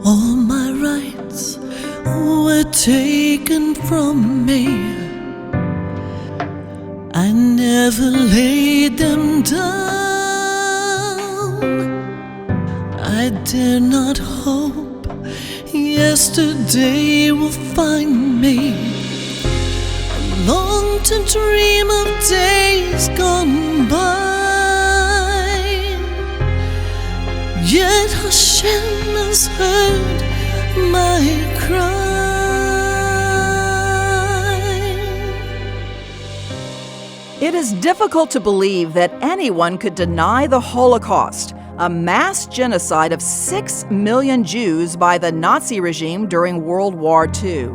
All my rights were taken from me. I never laid them down. I dare not hope yesterday will find me. I long to dream of days gone by, yet Hashem has heard my cry. It is difficult to believe that anyone could deny the Holocaust, a mass genocide of 6 million Jews by the Nazi regime during World War II.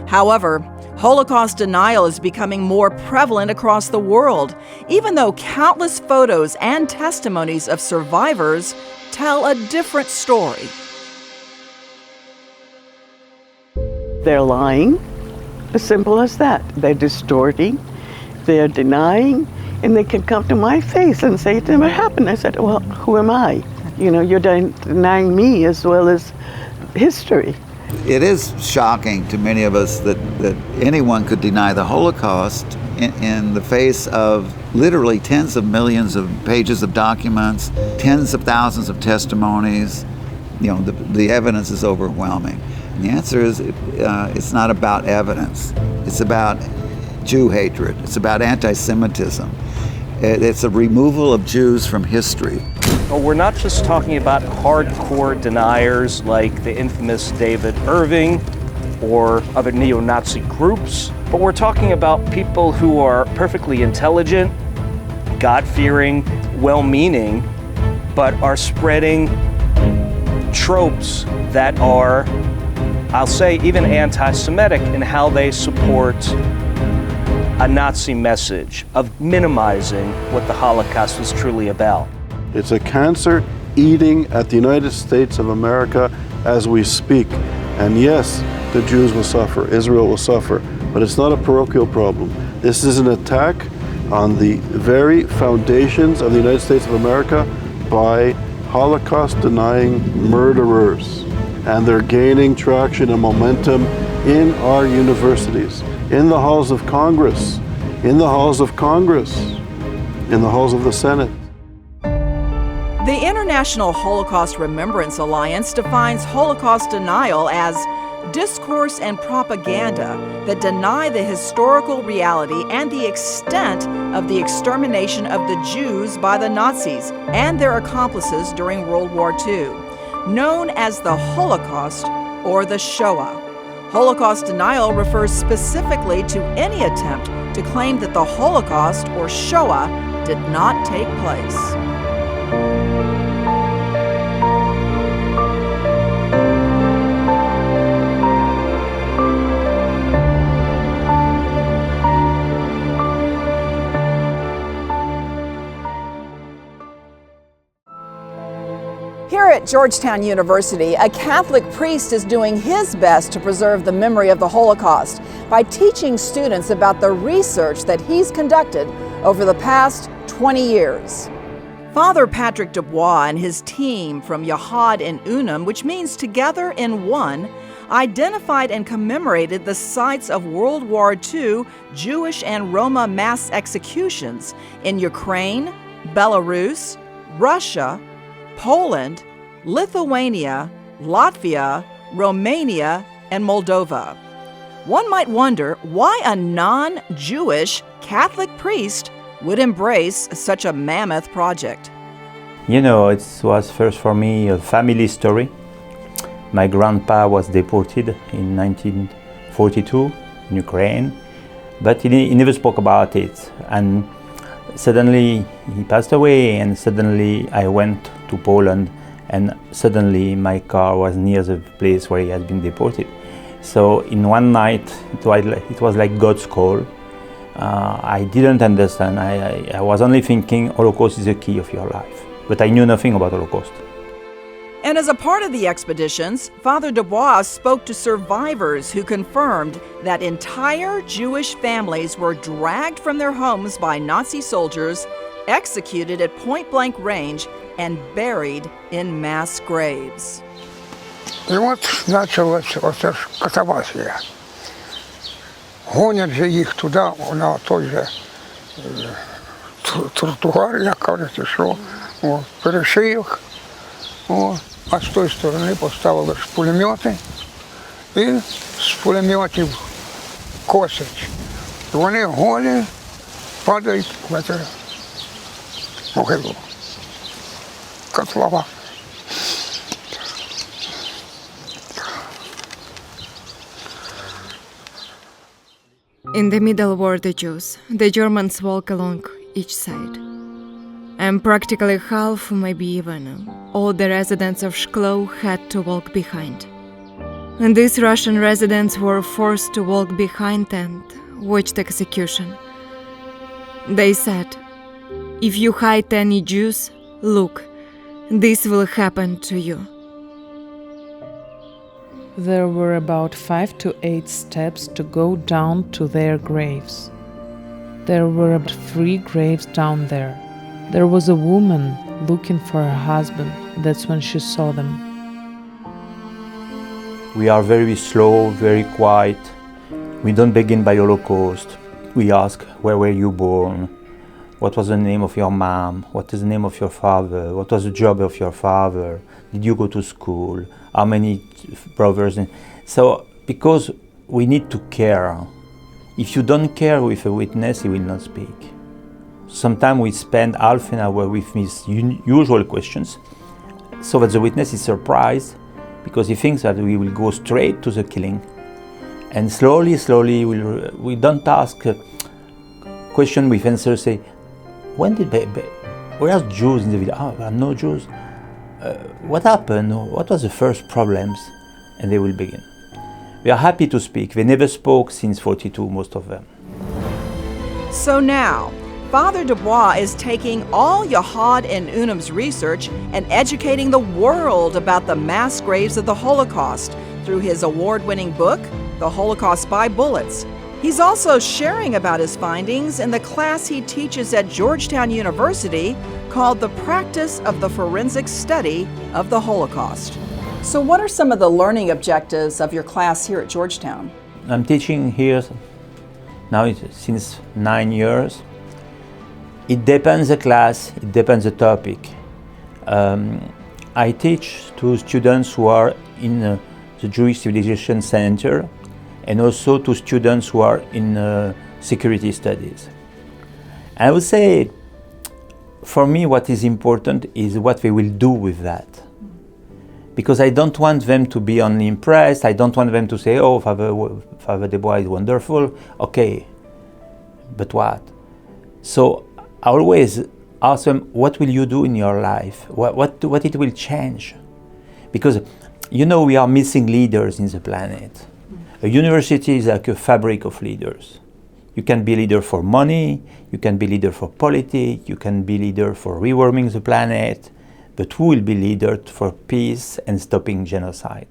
However, Holocaust denial is becoming more prevalent across the world, even though countless photos and testimonies of survivors tell a different story. They're lying, as simple as that. They're distorting, they're denying, and they can come to my face and say it never happened. I said, well, who am I? You know, you're denying me as well as history. It is shocking to many of us that anyone could deny the Holocaust in the face of literally tens of millions of pages of documents, tens of thousands of testimonies. You know, the evidence is overwhelming. And the answer is it's not about evidence. It's about Jew hatred. It's about anti-Semitism. It's a removal of Jews from history. Well, we're not just talking about hardcore deniers like the infamous David Irving or other neo-Nazi groups, but we're talking about people who are perfectly intelligent, God-fearing, well-meaning, but are spreading tropes that are, I'll say, even anti-Semitic in how they support a Nazi message of minimizing what the Holocaust was truly about. It's a cancer eating at the United States of America as we speak. And yes, the Jews will suffer, Israel will suffer, but it's not a parochial problem. This is an attack on the very foundations of the United States of America by Holocaust-denying murderers. And they're gaining traction and momentum in our universities, in the halls of Congress, in the halls of Congress, in the halls of the Senate. The International Holocaust Remembrance Alliance defines Holocaust denial as discourse and propaganda that deny the historical reality and the extent of the extermination of the Jews by the Nazis and their accomplices during World War II, known as the Holocaust or the Shoah. Holocaust denial refers specifically to any attempt to claim that the Holocaust or Shoah did not take place. Here at Georgetown University, a Catholic priest is doing his best to preserve the memory of the Holocaust by teaching students about the research that he's conducted over the past 20 years. Father Patrick Desbois and his team from Yahad in Unum, which means together in one, identified and commemorated the sites of World War II Jewish and Roma mass executions in Ukraine, Belarus, Russia, Poland, Lithuania, Latvia, Romania, and Moldova. One might wonder why a non-Jewish Catholic priest would embrace such a mammoth project. You know, it was first for me a family story. My grandpa was deported in 1942 in Ukraine, but he never spoke about it. And suddenly he passed away, and suddenly I went to Poland, and suddenly my car was near the place where he had been deported. So in one night, it was like God's call. I didn't understand. I was only thinking Holocaust is the key of your life, but I knew nothing about Holocaust. And as a part of the expeditions, Father Desbois spoke to survivors who confirmed that entire Jewish families were dragged from their homes by Nazi soldiers, executed at point-blank range, and buried in mass graves. І от почалася оця ж катавасія. Гонять же їх туди, на той же тротуар, як кажуть, що, перешийок. А з тої сторони поставили ж пулемети і з пулеметів косять. І вони голі падають в цю могилу. Котлова. In the middle were the Jews. The Germans walk along each side. And practically half, maybe even, all the residents of Shklow had to walk behind. And these Russian residents were forced to walk behind and watch the execution. They said, if you hide any Jews, look, this will happen to you. There were about 5 to 8 steps to go down to their graves. There were 3 graves down there. There was a woman looking for her husband. That's when she saw them. We are very slow, very quiet. We don't begin by Holocaust. We ask, where were you born? What was the name of your mom? What is the name of your father? What was the job of your father? Did you go to school? How many brothers? So, because we need to care. If you don't care with a witness, he will not speak. Sometimes we spend half an hour with these usual questions so that the witness is surprised because he thinks that we will go straight to the killing. And slowly, we don't ask a question with answer, say, where are Jews in the village? There are no Jews. What happened? What was the first problems? And they will begin. We are happy to speak. They never spoke since 42, most of them. So now, Father Desbois is taking all Yahad and Unum's research and educating the world about the mass graves of the Holocaust through his award-winning book, The Holocaust by Bullets. He's also sharing about his findings in the class he teaches at Georgetown University called The Practice of the Forensic Study of the Holocaust. So what are some of the learning objectives of your class here at Georgetown? I'm teaching here now since 9 years. It depends the class, it depends the topic. I teach to students who are in the Jewish Civilization Center and also to students who are in security studies. I would say, for me, what is important is what they will do with that. Because I don't want them to be only impressed, I don't want them to say, oh, Father Desbois is wonderful, okay, but what? So I always ask them, what will you do in your life? What it will change? Because, you know, we are missing leaders in the planet. A university is like a fabric of leaders. You can be leader for money, you can be leader for politics, you can be leader for rewarming the planet, but who will be leader for peace and stopping genocide?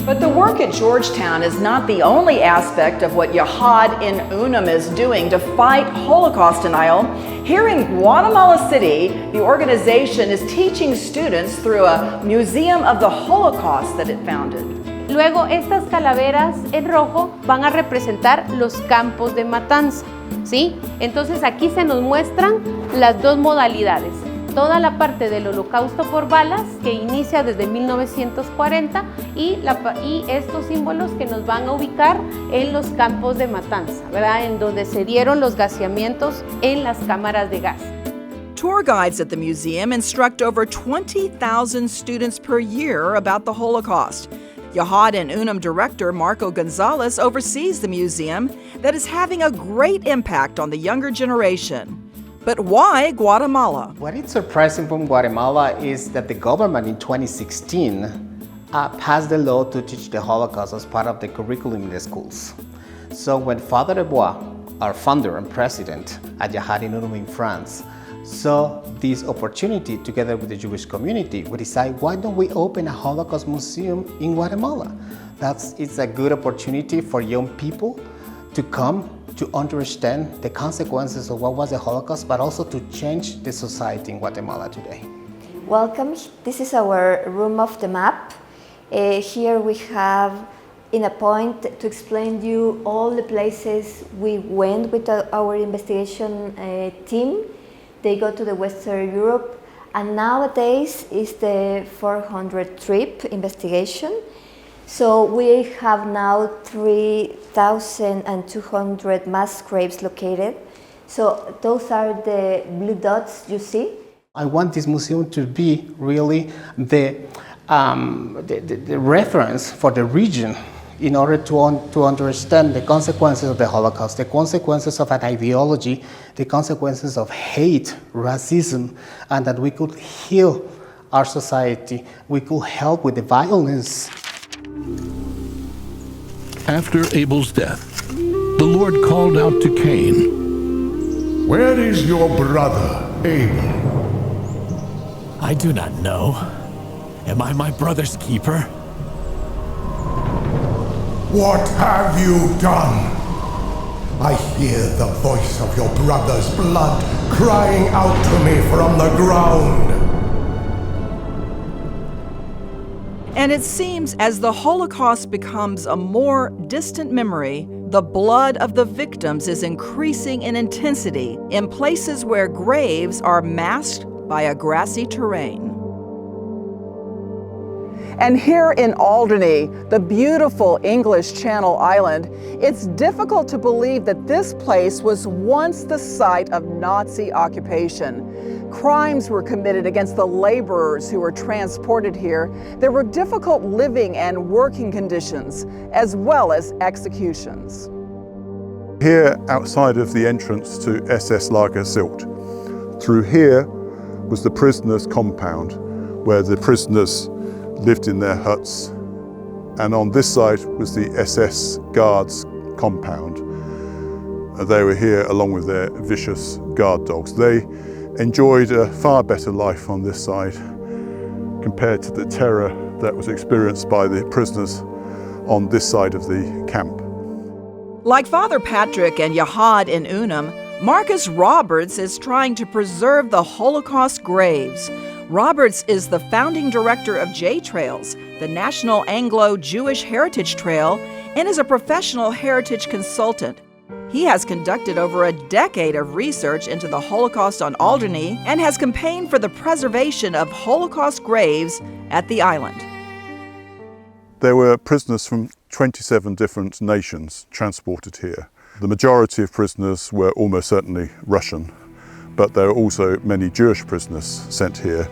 But the work at Georgetown is not the only aspect of what Yahad in Unum is doing to fight Holocaust denial. Here in Guatemala City, the organization is teaching students through a museum of the Holocaust that it founded. Luego, estas calaveras en rojo van a representar los campos de matanza, ¿sí? Entonces aquí se nos muestran las dos modalidades. Toda la parte del holocausto por balas que inicia desde 1940 y estos símbolos que nos van a ubicar en los campos de matanza, ¿verdad? En donde se dieron los gaseamientos en las cámaras de gas. Tour guides at the museum instruct over 20,000 students per year about the Holocaust. Yahad and Unum director Marco Gonzalez oversees the museum that is having a great impact on the younger generation. But why Guatemala? What is surprising from Guatemala is that the government in 2016 passed the law to teach the Holocaust as part of the curriculum in the schools. So when Father Desbois, our founder and president at Yahad in Unum in France, saw this opportunity together with the Jewish community. We decided, why don't we open a Holocaust museum in Guatemala? It's a good opportunity for young people to come to understand the consequences of what was the Holocaust, but also to change the society in Guatemala today. Welcome. This is our room of the map. Here we have in a point to explain you all the places we went with our investigation team. They go to the Western Europe, and nowadays is the 400 trip investigation. So we have now 3,200 mass graves located. So those are the blue dots you see. I want this museum to be really the reference for the region in order to understand the consequences of the Holocaust, the consequences of an ideology, the consequences of hate, racism, and that we could heal our society, we could help with the violence. After Abel's death, the Lord called out to Cain, "Where is your brother, Abel?" "I do not know. Am I my brother's keeper?" "What have you done? I hear the voice of your brother's blood crying out to me from the ground." And it seems as the Holocaust becomes a more distant memory, the blood of the victims is increasing in intensity in places where graves are masked by a grassy terrain. And here in Alderney, the beautiful English Channel Island, it's difficult to believe that this place was once the site of Nazi occupation. Crimes were committed against the laborers who were transported here. There were difficult living and working conditions, as well as executions. Here, outside of the entrance to SS Lager Sylt, through here was the prisoners' compound, where the prisoners lived in their huts, and on this side was the SS guards' compound. They were here along with their vicious guard dogs. They enjoyed a far better life on this side compared to the terror that was experienced by the prisoners on this side of the camp. Like Father Patrick and Yahad in Unum, Marcus Roberts is trying to preserve the Holocaust graves. Roberts is the founding director of J-Trails, the National Anglo-Jewish Heritage Trail, and is a professional heritage consultant. He has conducted over a decade of research into the Holocaust on Alderney and has campaigned for the preservation of Holocaust graves at the island. There were prisoners from 27 different nations transported here. The majority of prisoners were almost certainly Russian, but there are also many Jewish prisoners sent here,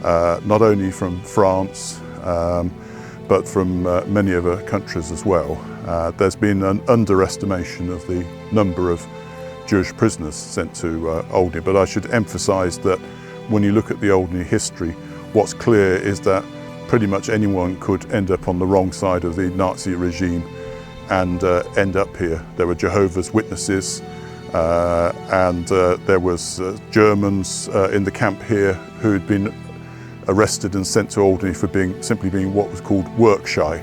not only from France, but from many other countries as well. There's been an underestimation of the number of Jewish prisoners sent to Alderney, but I should emphasise that when you look at the Alderney history, what's clear is that pretty much anyone could end up on the wrong side of the Nazi regime and end up here. There were Jehovah's Witnesses, and there was Germans in the camp here who had been arrested and sent to Alderney for simply being what was called work shy.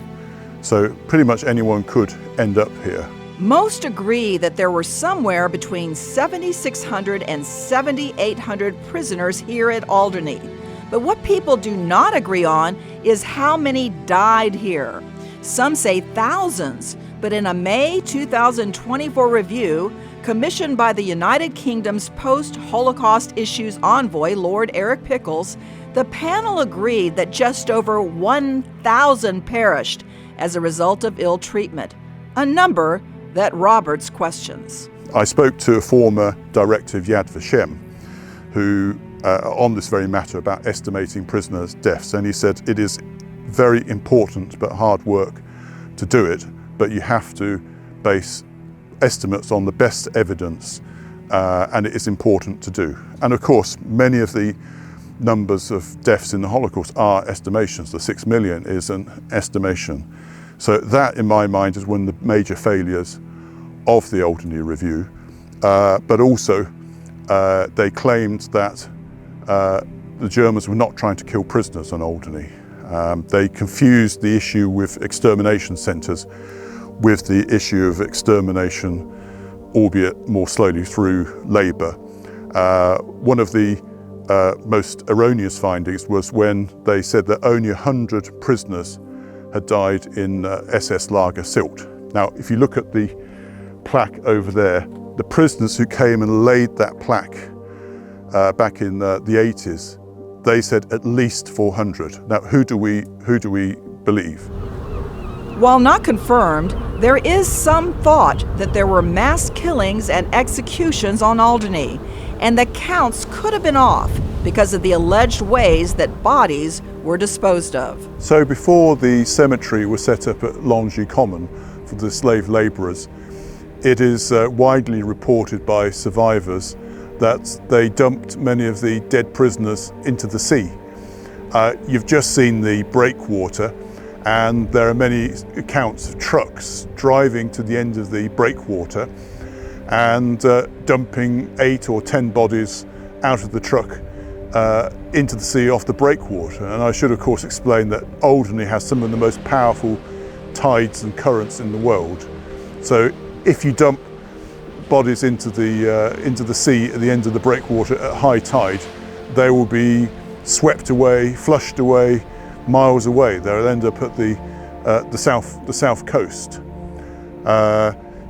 So pretty much anyone could end up here. Most agree that there were somewhere between 7,600 and 7,800 prisoners here at Alderney. But what people do not agree on is how many died here. Some say thousands, but in a May 2024 review commissioned by the United Kingdom's post-Holocaust issues envoy, Lord Eric Pickles, the panel agreed that just over 1,000 perished as a result of ill treatment, a number that Roberts questions. I spoke to a former director of Yad Vashem who, on this very matter about estimating prisoners' deaths, and he said it is very important but hard work to do it, but you have to base estimates on the best evidence, and it is important to do. And of course, many of the numbers of deaths in the Holocaust are estimations. The 6 million is an estimation. So that, in my mind, is one of the major failures of the Alderney Review, but also they claimed that the Germans were not trying to kill prisoners on Alderney. They confused the issue with extermination centres with the issue of extermination, albeit more slowly through labour. One of the most erroneous findings was when they said that only 100 prisoners had died in SS Lager Sylt. Now, if you look at the plaque over there, the prisoners who came and laid that plaque back in the 80s, they said at least 400. Now, who do we believe? While not confirmed, there is some thought that there were mass killings and executions on Alderney, and the counts could have been off because of the alleged ways that bodies were disposed of. So before the cemetery was set up at Longey Common for the slave labourers, it is widely reported by survivors that they dumped many of the dead prisoners into the sea. You've just seen the breakwater, and there are many accounts of trucks driving to the end of the breakwater and dumping 8 or 10 bodies out of the truck into the sea off the breakwater. And I should of course explain that Alderney has some of the most powerful tides and currents in the world. So if you dump bodies into the sea at the end of the breakwater at high tide, they will be swept away, flushed away, miles away. They'll end up at the south coast.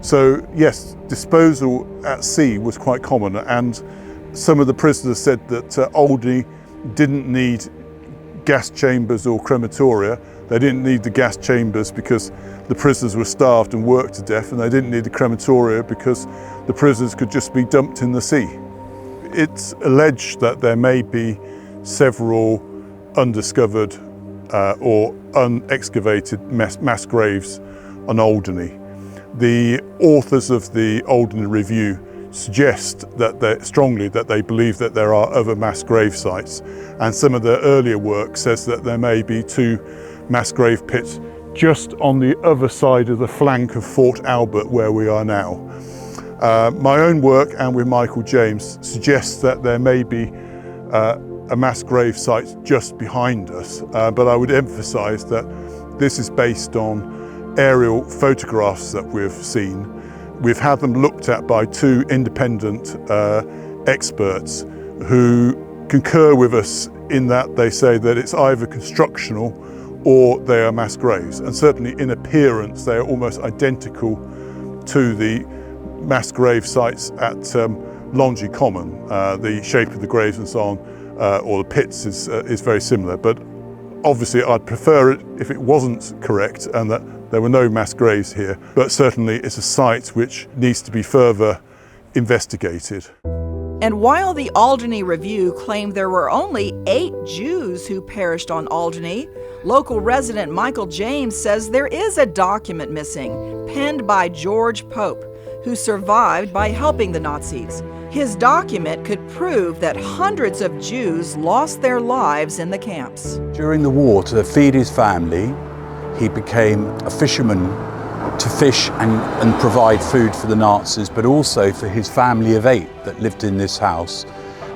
So yes, disposal at sea was quite common, and some of the prisoners said that Alderney didn't need gas chambers or crematoria. They didn't need the gas chambers because the prisoners were starved and worked to death, and they didn't need the crematoria because the prisoners could just be dumped in the sea. It's alleged that there may be several undiscovered or unexcavated mass graves on Alderney. The authors of the Alderney Review suggest that strongly that they believe that there are other mass grave sites, and some of their earlier work says that there may be 2 mass grave pits just on the other side of the flank of Fort Albert where we are now. My own work, and with Michael James, suggests that there may be a mass grave site just behind us, but I would emphasise that this is based on aerial photographs that we've seen. We've had them looked at by 2 independent experts who concur with us in that they say that it's either constructional or they are mass graves, and certainly in appearance they are almost identical to the mass grave sites at Longey Common. The shape of the graves and so on, or the pits is very similar, but obviously I'd prefer it if it wasn't correct and that there were no mass graves here, but certainly it's a site which needs to be further investigated. And while the Alderney Review claimed there were only 8 Jews who perished on Alderney, local resident Michael James says there is a document missing, penned by George Pope, who survived by helping the Nazis. His document could prove that hundreds of Jews lost their lives in the camps. During the war, to feed his family, he became a fisherman to fish and provide food for the Nazis, but also for his family of 8 that lived in this house.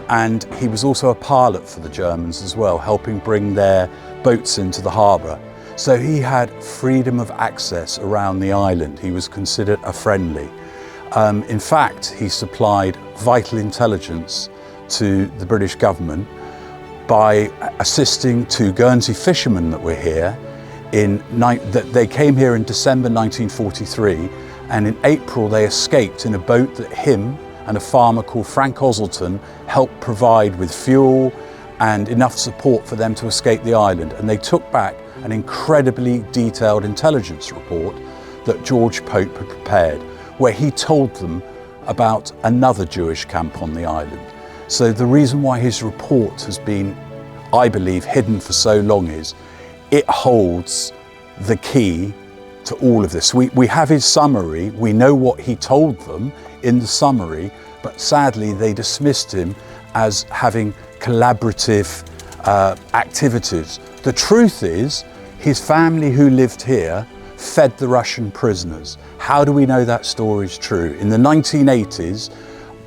And he was also a pilot for the Germans as well, helping bring their boats into the harbour. So he had freedom of access around the island. He was considered a friendly. In fact, he supplied vital intelligence to the British government by assisting 2 Guernsey fishermen that were here. They came here in December 1943, and in April they escaped in a boat that him and a farmer called Frank Oselton helped provide with fuel and enough support for them to escape the island. And they took back an incredibly detailed intelligence report that George Pope had prepared, where he told them about another Jewish camp on the island. So the reason why his report has been, I believe, hidden for so long is it holds the key to all of this. We have his summary, we know what he told them in the summary, but sadly they dismissed him as having collaborative activities. The truth is, his family who lived here fed the Russian prisoners. How do we know that story is true? In the 1980s,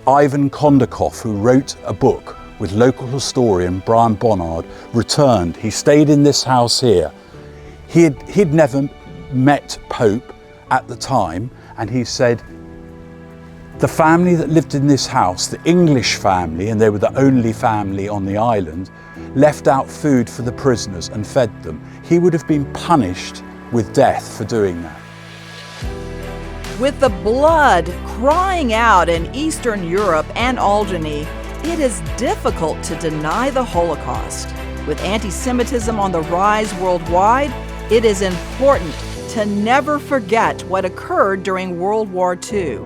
Ivan Kondakoff, who wrote a book with local historian Brian Bonnard, returned. He stayed in this house here. He'd never met Pope at the time, and he said, the family that lived in this house, the English family, and they were the only family on the island, left out food for the prisoners and fed them. He would have been punished with death for doing that. With the blood crying out in Eastern Europe and Alderney, it is difficult to deny the Holocaust. With anti-Semitism on the rise worldwide, it is important to never forget what occurred during World War II,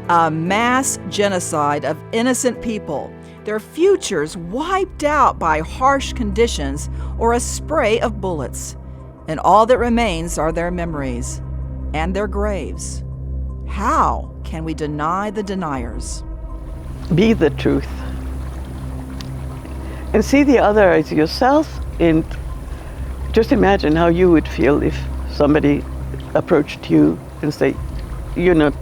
a mass genocide of innocent people, their futures wiped out by harsh conditions or a spray of bullets. And all that remains are their memories and their graves. How can we deny the deniers? Be the truth. And see the other as yourself, and just imagine how you would feel if somebody approached you and say, you're not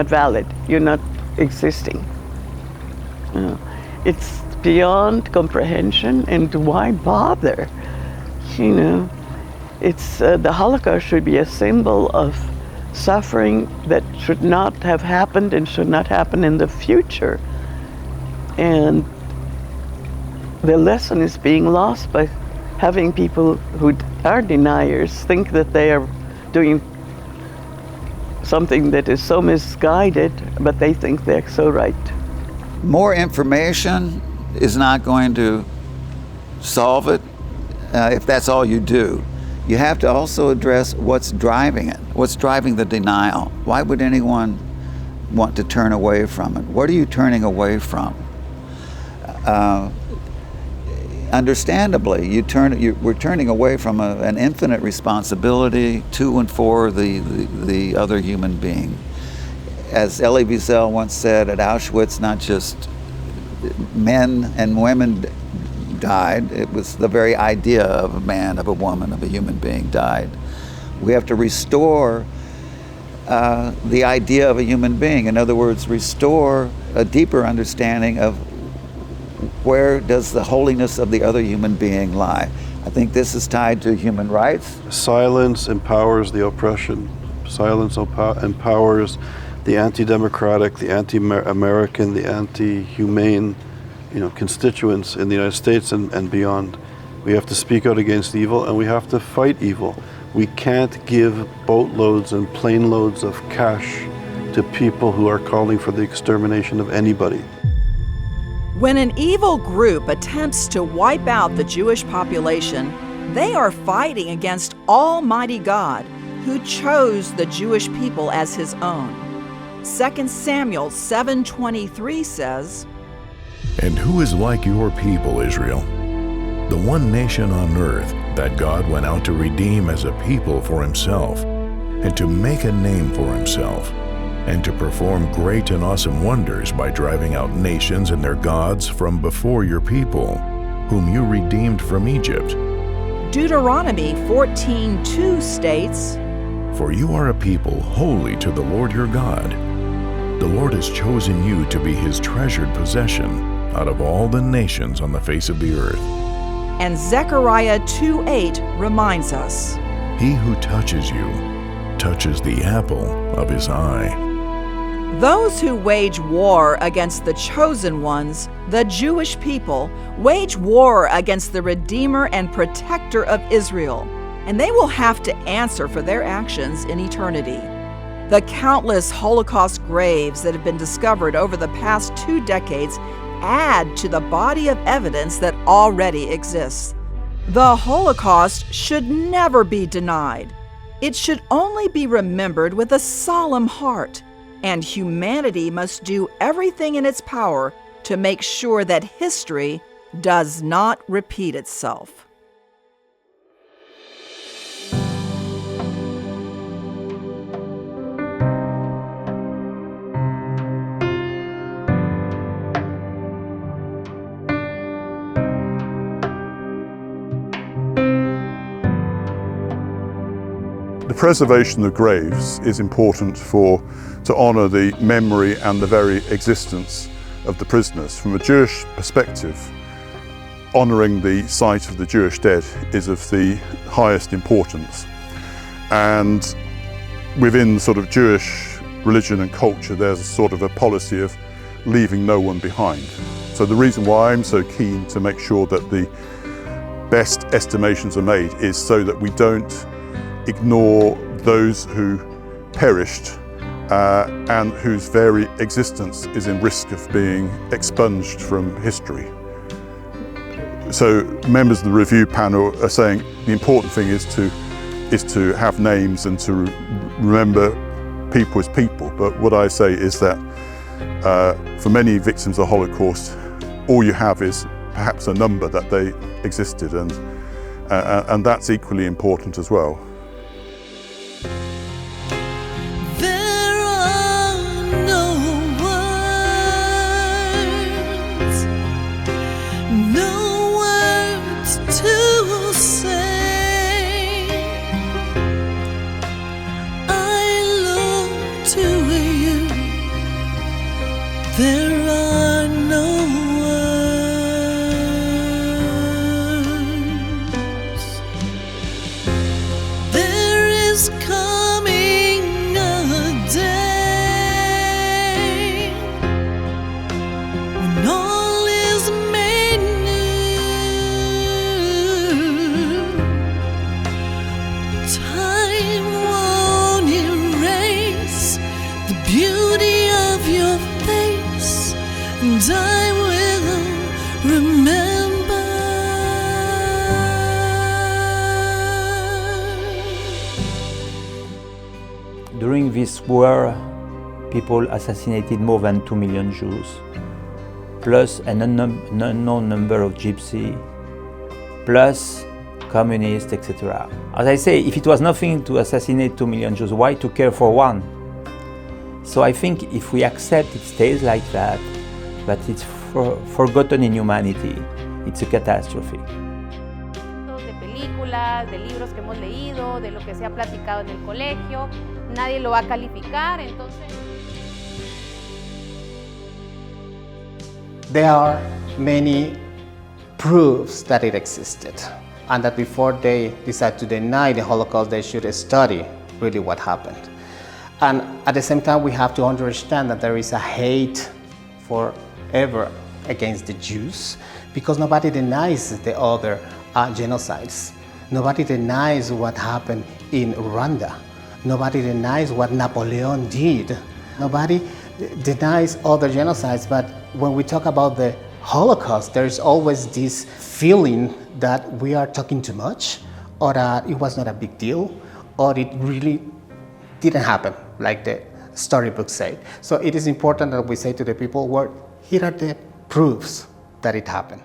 valid, you're not existing. You know, it's beyond comprehension, and why bother? You know, it's the Holocaust should be a symbol of suffering that should not have happened and should not happen in the future. And the lesson is being lost by having people who are deniers think that they are doing something that is so misguided, but they think they're so right. More information is not going to solve it if that's all you do. You have to also address what's driving it. What's driving the denial? Why would anyone want to turn away from it? What are you turning away from? Understandably, we're turning away from an infinite responsibility to and for the other human being. As Elie Wiesel once said, at Auschwitz, not just men and women died, it was the very idea of a man, of a woman, of a human being died. We have to restore the idea of a human being. In other words, restore a deeper understanding of where does the holiness of the other human being lie. I think this is tied to human rights. Silence empowers the oppression. Silence empowers the anti-democratic, the anti-American, the anti-humane, constituents in the United States and beyond. We have to speak out against evil, and we have to fight evil. We can't give boatloads and plane loads of cash to people who are calling for the extermination of anybody. When an evil group attempts to wipe out the Jewish population, they are fighting against Almighty God, who chose the Jewish people as his own. 2 Samuel 7:23 says, "And who is like your people, Israel? The one nation on earth that God went out to redeem as a people for himself, and to make a name for himself, and to perform great and awesome wonders by driving out nations and their gods from before your people, whom you redeemed from Egypt." Deuteronomy 14:2 states, "For you are a people holy to the Lord your God. The Lord has chosen you to be his treasured possession out of all the nations on the face of the earth." And Zechariah 2:8 reminds us, "He who touches you touches the apple of his eye." Those who wage war against the chosen ones, the Jewish people, wage war against the Redeemer and Protector of Israel, and they will have to answer for their actions in eternity. The countless Holocaust graves that have been discovered over the past 2 decades add to the body of evidence that already exists. The Holocaust should never be denied. It should only be remembered with a solemn heart, and humanity must do everything in its power to make sure that history does not repeat itself. The preservation of graves is important to honour the memory and the very existence of the prisoners. From a Jewish perspective, honouring the site of the Jewish dead is of the highest importance. And within sort of Jewish religion and culture, there's a sort of a policy of leaving no one behind. So the reason why I'm so keen to make sure that the best estimations are made is so that we don't ignore those who perished and whose very existence is in risk of being expunged from history. So members of the review panel are saying the important thing is to have names and to remember people as people. But what I say is that for many victims of the Holocaust, all you have is perhaps a number that they existed, and that's equally important as well. There are no words, no words to say. I look to you. There are no coming a day when all is made new. Time won't erase the beauty of your face, and I will remember. During this war, people assassinated more than 2 million Jews, plus an unknown number of gypsies, plus communists, etc. As I say, if it was nothing to assassinate 2 million Jews, why to care for one? So I think if we accept it stays like that, but it's forgotten in humanity, it's a catastrophe. De libros que hemos leído, de lo que se ha platicado en el colegio, nadie lo va a calificar, entonces... There are many proofs that it existed, and that before they decide to deny the Holocaust, they should study really what happened. And at the same time, we have to understand that there is a hate forever against the Jews, because nobody denies the other genocides. Nobody denies what happened in Rwanda. Nobody denies what Napoleon did. Nobody denies other genocides, but when we talk about the Holocaust, there's always this feeling that we are talking too much, or that it was not a big deal, or it really didn't happen, like the storybooks say. So it is important that we say to the people, well, here are the proofs that it happened.